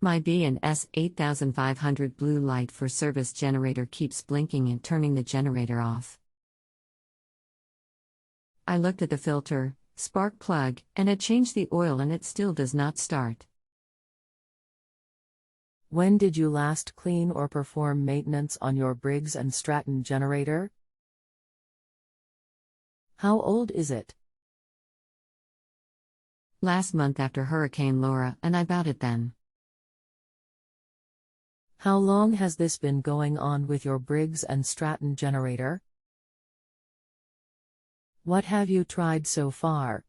My B&S 8500 blue light for service generator keeps blinking and turning the generator off. I looked at the filter, spark plug, and had changed the oil and it still does not start. When did you last clean or perform maintenance on your Briggs & Stratton generator? How old is it? Last month after Hurricane Laura, and I bought it then. How long has this been going on with your Briggs & Stratton generator? What have you tried so far?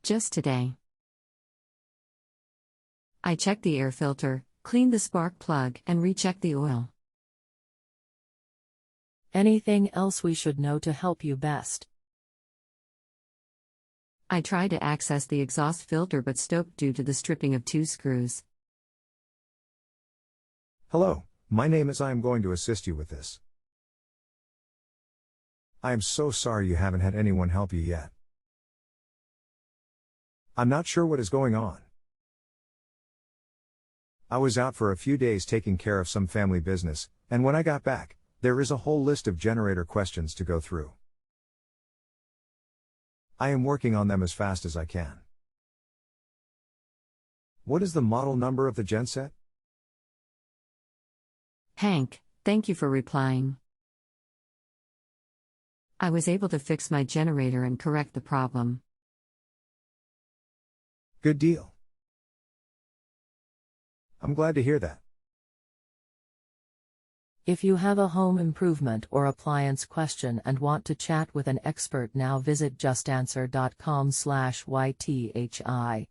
Just today. I checked the air filter, cleaned the spark plug, and rechecked the oil. Anything else we should know to help you best? I tried to access the exhaust filter but stopped due to the stripping of 2 screws. Hello, my name is. I am going to assist you with this. I am so sorry you haven't had anyone help you yet. I'm not sure what is going on. I was out for a few days taking care of some family business, and when I got back, there is a whole list of generator questions to go through. I am working on them as fast as I can. What is the model number of the genset? Hank, thank you for replying. I was able to fix my generator and correct the problem. Good deal. I'm glad to hear that. If you have a home improvement or appliance question and want to chat with an expert now, visit justanswer.com/ythi.